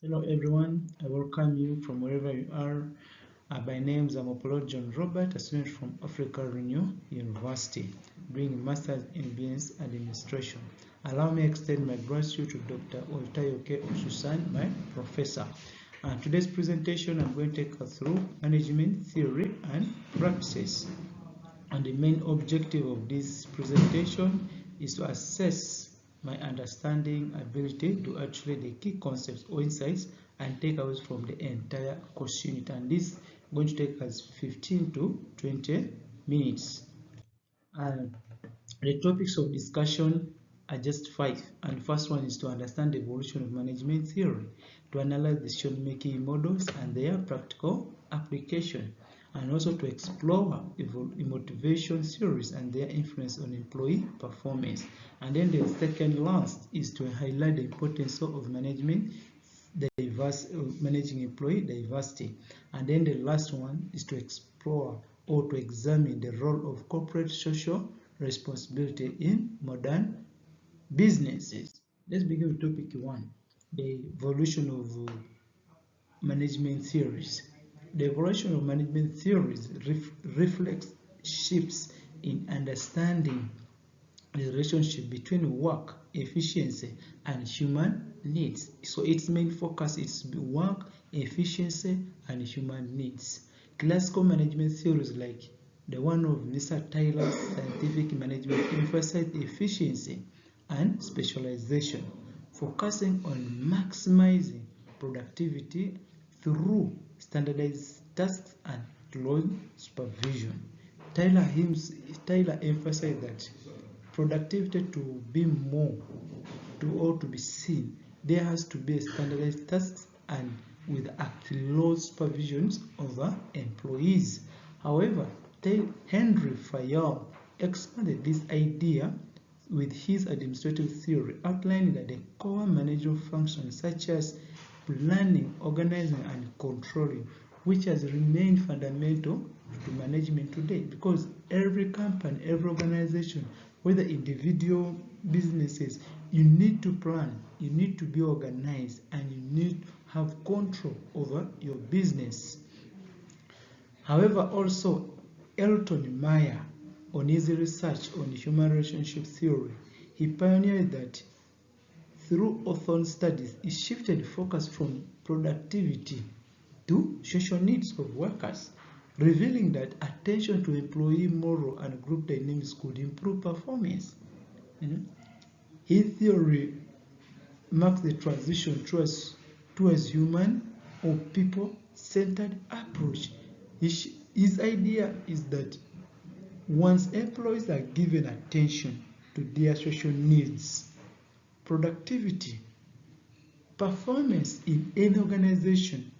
Hello everyone, I welcome you from wherever you are. By name I'm Apollo John Robert, a student from Africa Renew University, doing a Master's in Business Administration. Allow me to extend my gratitude to Dr. Oltayoke Osusan, my professor. Today's presentation I'm going to take us through management theory and practices. And the main objective of this presentation is to assess my understanding ability to actually the key concepts or insights and takeaways from the entire course unit. And this is going to take us 15 to 20 minutes. And the topics of discussion are just 5. And the first one is to understand the evolution of management theory, to analyze decision-making models and their practical application, and also to explore motivation theories and their influence on employee performance. And then the second last is to highlight the importance of managing employee diversity. And then the last one is to explore or to examine the role of corporate social responsibility in modern businesses. Let's begin with topic 1, the evolution of management theories. The evolution of management theories reflects shifts in understanding the relationship between work, efficiency, and human needs. So its main focus is work, efficiency, and human needs. Classical management theories like the one of Mr. Tyler's scientific management emphasize efficiency and specialization, focusing on maximizing productivity through standardized tasks and close supervision. Tyler emphasized that productivity to be more to be seen, there has to be a standardized tasks and with a close supervisions over employees. However, Henry Fayol expanded this idea with his administrative theory, outlining that the core managerial functions such as planning, organizing, and controlling, which has remained fundamental to management today, because every company, every organization, whether individual businesses, you need to plan, you need to be organized, and you need to have control over your business. However, also Elton Meyer, on his research on human relationship theory, he pioneered that through Hawthorne studies, he shifted focus from productivity to social needs of workers, revealing that attention to employee moral and group dynamics could improve performance. His theory marks the transition towards human or people-centered approach. His idea is that once employees are given attention to their social needs, productivity, performance in any organization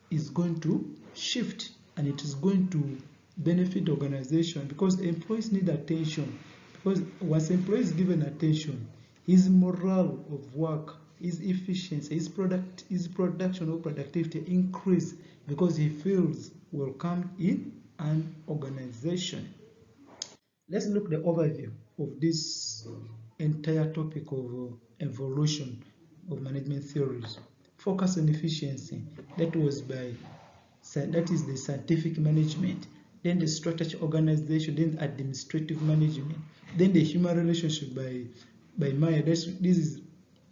is going to shift, and it is going to benefit the organization because employees need attention. Because once employees is given attention, his morale of work, his efficiency, his production or productivity increase because he feels welcomed in an organization. Let's look at the overview of this entire topic of evolution of management theories. Focus on efficiency, that is the scientific management, then the strategy organization, then administrative management, then the human relationship by Meyer. This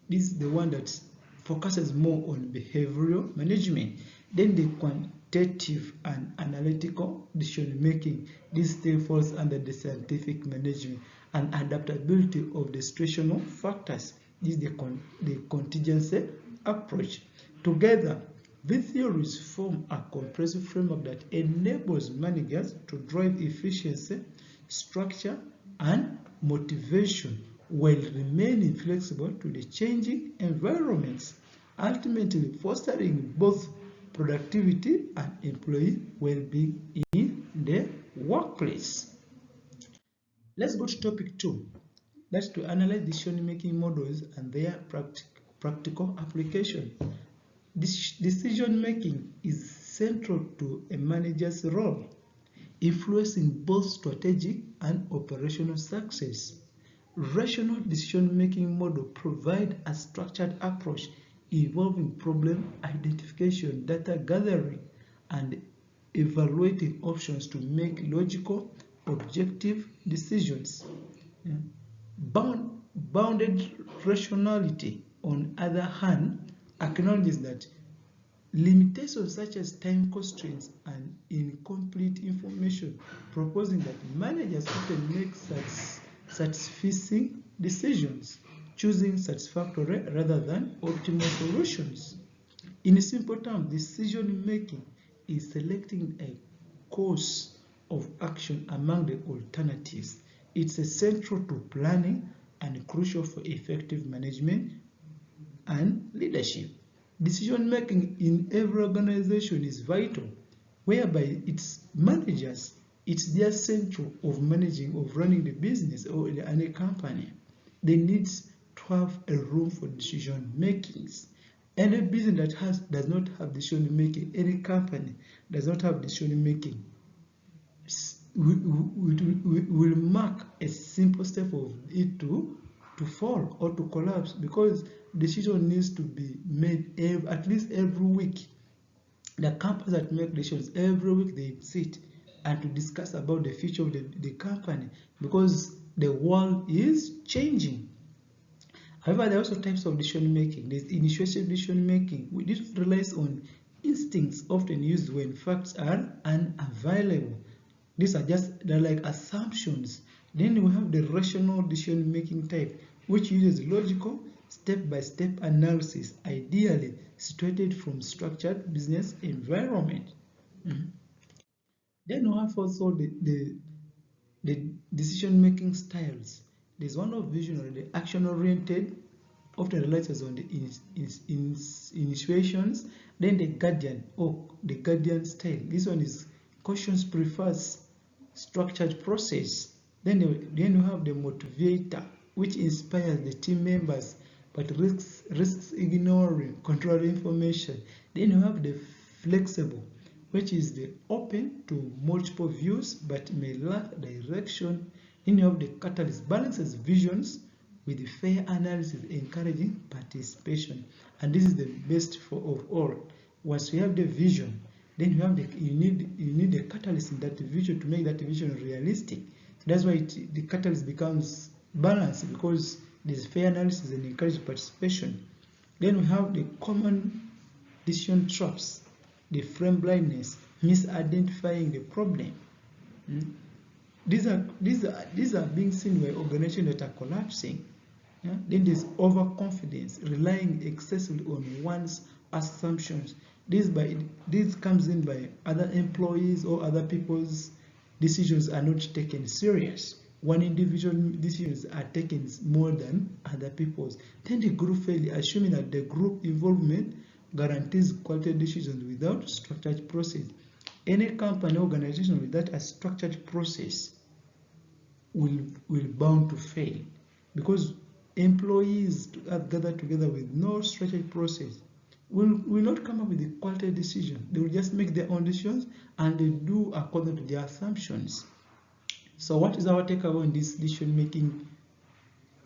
is the one that focuses more on behavioral management. Then the quantitative and analytical decision making, this still falls under the scientific management, and adaptability of the situational factors, this is the contingency approach. Together, these theories form a comprehensive framework that enables managers to drive efficiency, structure, and motivation while remaining flexible to the changing environments, ultimately fostering both productivity and employee well-being in the workplace. Let's go to topic 2. That's to analyze decision-making models and their practical application. Decision-making is central to a manager's role, influencing both strategic and operational success. Rational decision-making model provide a structured approach involving problem identification, data gathering, and evaluating options to make logical, objective decisions. Yeah. Bounded rationality, on the other hand, acknowledges that limitations such as time constraints and incomplete information, proposing that managers often make satisficing decisions, choosing satisfactory rather than optimal solutions. In simple terms, decision making is selecting a course of action among the alternatives. It's essential to planning and crucial for effective management and leadership. Decision making in every organization is vital, whereby its managers, it's their central of managing, of running the business or any company. They need to have a room for decision makings. Any business that does not have decision making, any company does not have decision making, will mark a simple step of it to fall or to collapse, because decision needs to be made at least every week. The companies that make decisions every week, they sit and to discuss about the future of the company, because the world is changing. However, there are also types of decision making. There's initiative decision making, which relies on instincts often used when facts are unavailable. They're like assumptions. Then we have the rational decision making type, which uses logical step-by-step analysis, ideally situated from structured business environment. Then we have also the decision-making styles. There's one of visionary, the action-oriented, often relies on the initiations. Then the guardian style. This one is cautions, prefers structured process. Then you have the motivator, which inspires the team members but risks ignoring control information. Then you have the flexible, which is the open to multiple views but may lack direction. Then you have the catalyst, balances visions with fair analysis, encouraging participation. And this is the best of all. Once you have the vision, then you need the catalyst in that vision to make that vision realistic. So that's why the catalyst becomes balanced, because there's fair analysis and encouraging participation. Then we have the common decision traps, the frame blindness, misidentifying the problem. These are being seen by organizations that are collapsing. Yeah? Then there's overconfidence, relying excessively on one's assumptions. This comes in by other employees or other people's decisions are not taken serious. One individual decisions are taken more than other people's. Then the group failure, assuming that the group involvement guarantees quality decisions without structured process. Any company or organization without a structured process will bound to fail, because employees gather together with no structured process will not come up with a quality decision. They will just make their own decisions and they do according to their assumptions. So what is our takeaway on this decision making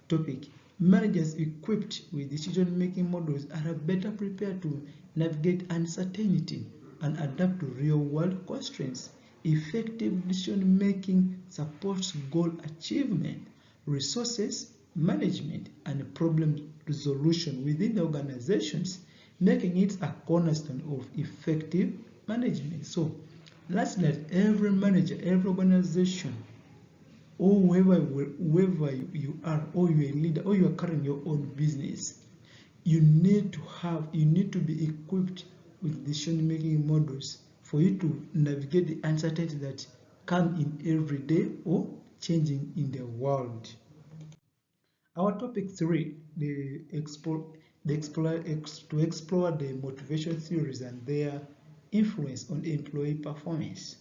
topic? Managers equipped with decision making models are better prepared to navigate uncertainty and adapt to real world constraints. Effective decision making supports goal achievement, resources management, and problem resolution within the organizations, making it a cornerstone of effective management. So, lastly, every manager, every organization, or whoever you are, or you're a leader, or you are carrying your own business, you need to be equipped with decision-making models for you to navigate the uncertainty that come in every day or changing in the world. Our topic 3, to explore the motivation theories and their influence on employee performance.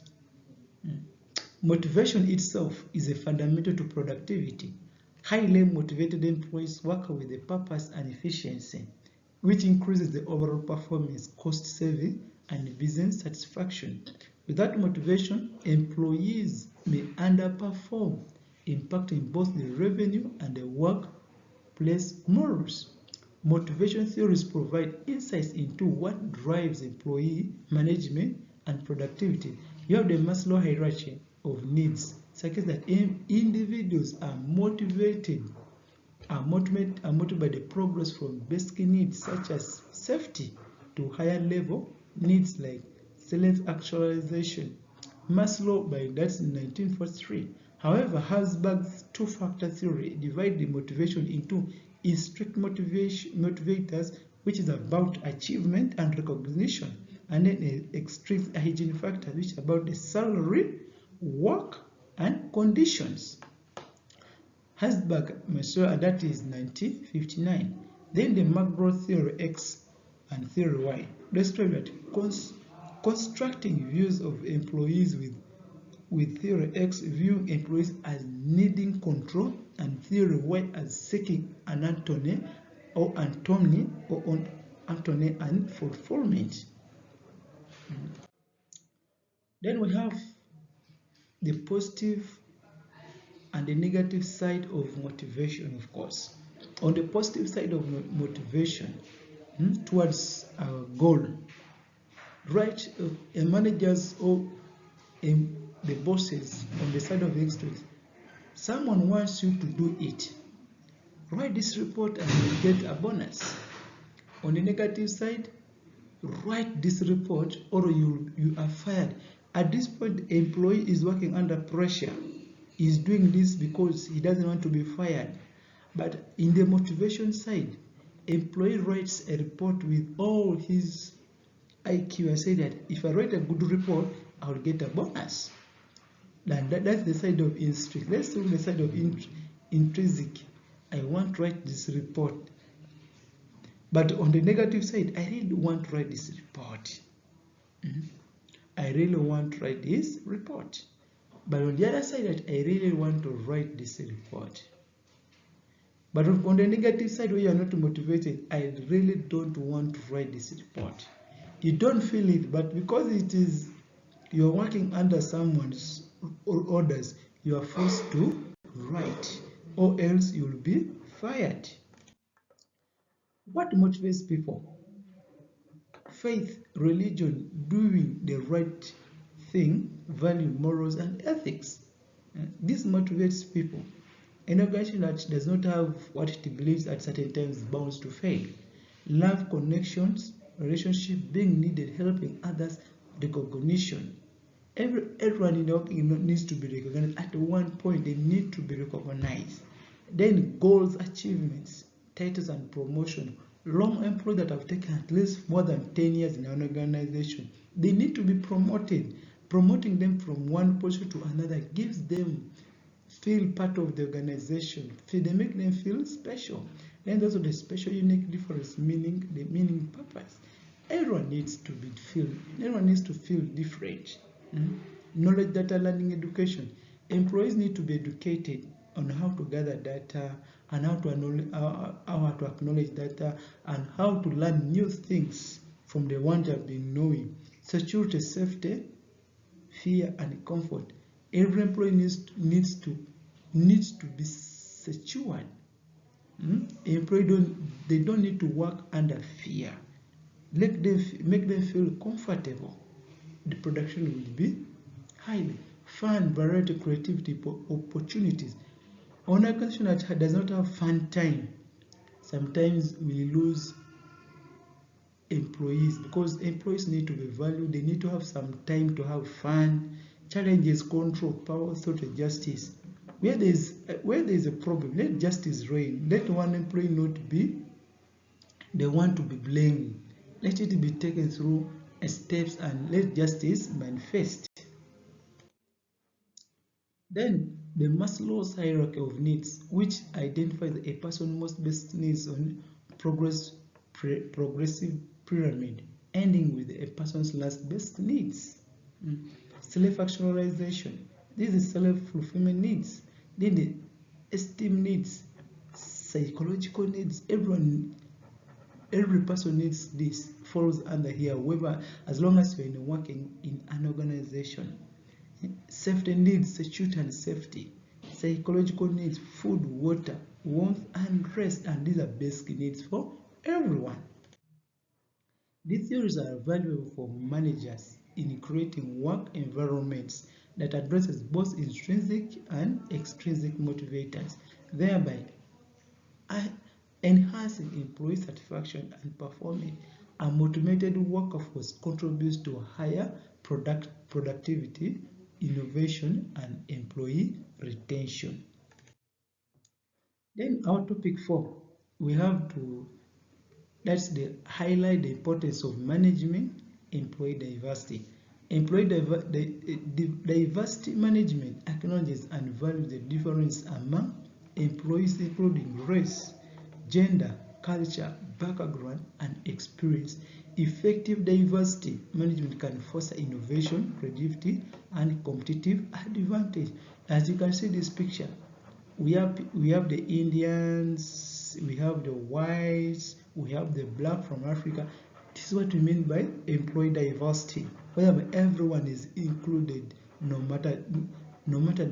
Motivation itself is a fundamental to productivity. Highly motivated employees work with a purpose and efficiency, which increases the overall performance, cost saving, and business satisfaction. Without motivation, employees may underperform, impacting both the revenue and the workplace morals. Motivation theories provide insights into what drives employee management and productivity. You have the Maslow hierarchy of needs, suggests that individuals are motivated by the progress from basic needs such as safety to higher level needs like self-actualization. Maslow, by that's in 1943. However, Herzberg's two-factor theory divides the motivation into intrinsic motivators, which is about achievement and recognition, and then extrinsic hygiene factors, which is about the salary, work, and conditions. Herzberg, that is 1959. Then the macro theory X and theory Y describe that constructing views of employees with theory X viewing employees as needing control and theory Y as seeking an autonomy and fulfillment. Then we have the positive and the negative side of motivation, of course. On the positive side of motivation towards our goal, right? Managers or the bosses on the side of the extras, someone wants you to do it. Write this report and you'll get a bonus. On the negative side, write this report or you are fired. At this point, the employee is working under pressure. He's doing this because he doesn't want to be fired. But in the motivation side, employee writes a report with all his IQ. I say that if I write a good report, I'll get a bonus. That's the side of intrinsic. Let's look at the side of intrinsic. I want to write this report. But on the negative side, I really want to write this report. I really want to write this report. But on the other side, I really want to write this report. But on the negative side, where you are not motivated, I really don't want to write this report. You don't feel it, but because it is you are working under someone's orders, you are forced to write, or else you will be fired. What motivates people? Faith, religion, doing the right thing, value, morals, and ethics. This motivates people. An organization that does not have what it believes at certain times is bound to fail. Love, connections, relationship, being needed, helping others, recognition. Everyone in the working needs to be recognized. At one point, they need to be recognized. Then goals, achievements, titles, and promotion. Long employees that have taken at least more than 10 years in an organization, they need to be promoted. Promoting them from one position to another gives them feel part of the organization. They make them feel special. Then also the special, unique difference, meaning the meaning, purpose. Everyone needs to feel different. Knowledge, data, learning, education. Employees need to be educated on how to gather data and how to acknowledge data and how to learn new things from the ones they have been knowing. Security, safety, fear, and comfort. Every employee needs to be secured. Employees don't need to work under fear. Make them feel comfortable. The production will be highly fun, variety, creativity, opportunities. An organization that does not have fun time, sometimes we lose employees because employees need to be valued. They need to have some time to have fun. Challenges, control, power, authority, justice. Where there is a problem, let justice reign. Let one employee not be the one to be blamed. Let it be taken through steps and let justice manifest. Then the Maslow's hierarchy of needs, which identifies a person's most basic needs on progressive pyramid, ending with a person's last basic needs. Self-actualization. This is self-fulfillment needs. Then the esteem needs, psychological needs. Every person needs this. Falls under here. However, as long as you're working in an organization. Safety needs, security and safety. Psychological needs, food, water, warmth, and rest. And these are basic needs for everyone. These theories are valuable for managers in creating work environments that addresses both intrinsic and extrinsic motivators, thereby enhancing employee satisfaction and performance. A motivated workforce contributes to higher productivity, innovation, and employee retention. Then our topic 4, we have to highlight the importance of management employee diversity. Diversity management acknowledges and values the difference among employees, including race, gender, culture, background, and experience. Effective diversity management can foster innovation, creativity, and competitive advantage. As you can see this picture, we have the Indians, we have the whites, we have the black from Africa. This is what we mean by employee diversity, where everyone is included, no matter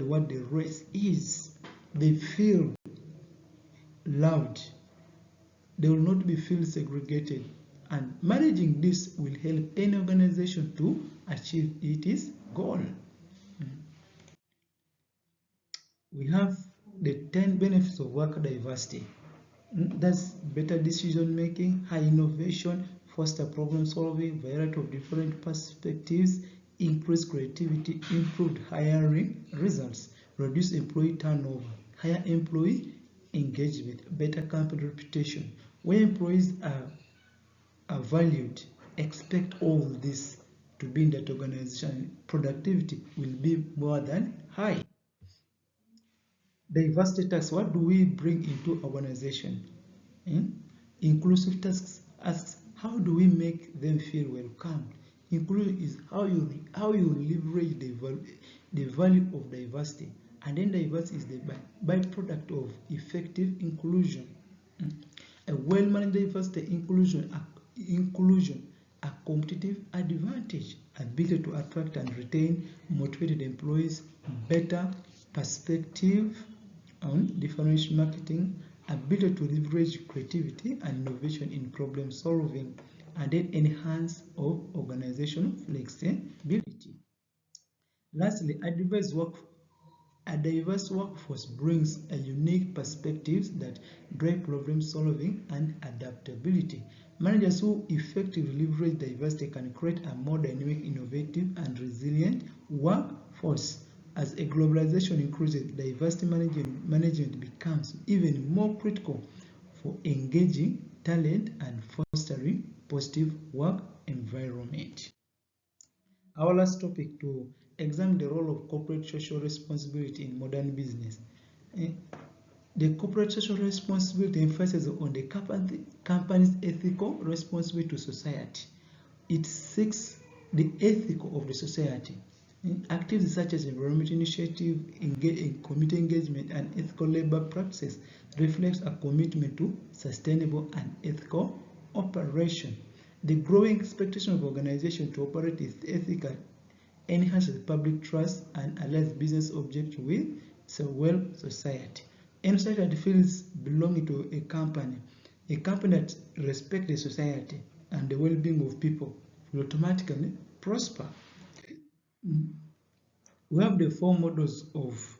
what the race is. They feel loved. They will not be feel segregated. And managing this will help any organization to achieve its goal. We have the 10 benefits of work diversity. That's better decision making, high innovation, foster problem solving, variety of different perspectives, increase creativity, improved hiring results, reduce employee turnover, higher employee engagement, better company reputation. When employees are valued, expect all this to be in that organization, productivity will be more than high. Diversity tasks, what do we bring into organization? Inclusive tasks asks, how do we make them feel welcome? Inclusive is how you leverage the value of diversity, and then diversity is the byproduct of effective inclusion. A well-managed diversity inclusion, a competitive advantage, ability to attract and retain motivated employees, better perspective on differential marketing, ability to leverage creativity and innovation in problem solving, and then enhance of organizational flexibility. Lastly, a diverse workforce brings a unique perspectives that drive problem solving and adaptability. Managers who effectively leverage diversity can create a more dynamic, innovative, and resilient workforce. As a globalization increases, diversity management becomes even more critical for engaging talent and fostering positive work environment. Our last topic, to examine the role of corporate social responsibility in modern business. The corporate social responsibility emphasizes on the company's ethical responsibility to society. It seeks the ethical of the society. Activities such as environmental initiative, community engagement, and ethical labor practices reflects a commitment to sustainable and ethical operation. The growing expectation of organizations to operate ethically enhances public trust and aligns business objectives with a well society. Any society that feels belonging to a company that respects the society and the well-being of people will automatically prosper. We have the four models of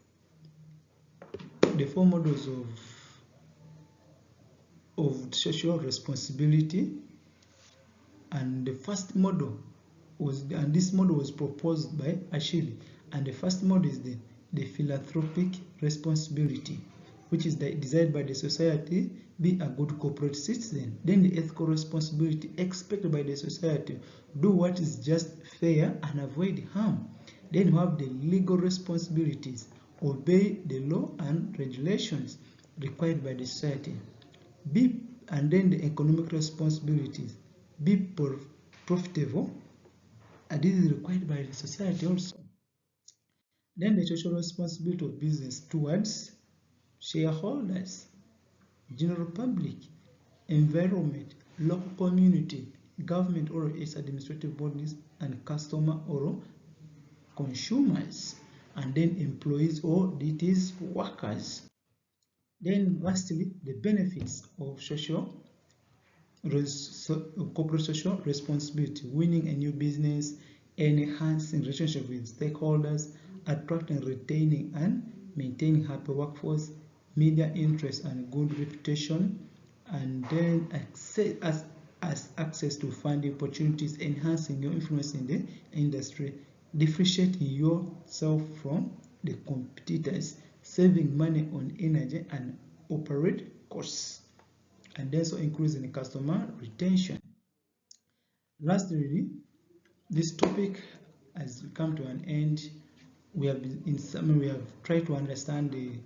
social responsibility, and the first model this model was proposed by Achille, and the first model is the philanthropic responsibility, which is desired by the society, be a good corporate citizen. Then the ethical responsibility expected by the society, do what is just, fair, and avoid harm. Then we have the legal responsibilities, obey the law and regulations required by the society. And then the economic responsibilities, be profitable, and this is required by the society also. Then the social responsibility of business towards shareholders, general public, environment, local community, government or its administrative bodies, and customer or consumers, and then employees or its workers. Then lastly, the benefits of social corporate social responsibility, winning a new business, enhancing relationship with stakeholders, attracting, retaining, and maintaining happy workforce, media interest and good reputation, and then access to funding opportunities, enhancing your influence in the industry, differentiating yourself from the competitors, saving money on energy and operate costs, and also increasing customer retention. Lastly, this topic has come to an end. We have tried to understand the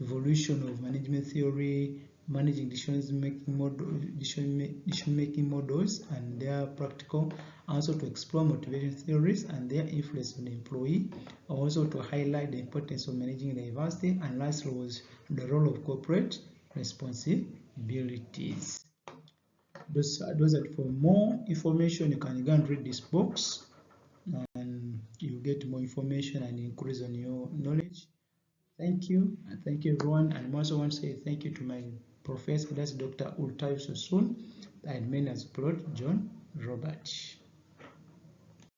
evolution of management theory, managing decision-making models and their practical, also to explore motivation theories and their influence on the employee, also to highlight the importance of managing diversity, and lastly was the role of corporate responsibilities. Those are for more information. You can go and read these books and you get more information and increase on your knowledge. Thank you, and thank you everyone. And I also want to say thank you to my professor, that's Dr. Ultayo Sosun, and main as John Robert.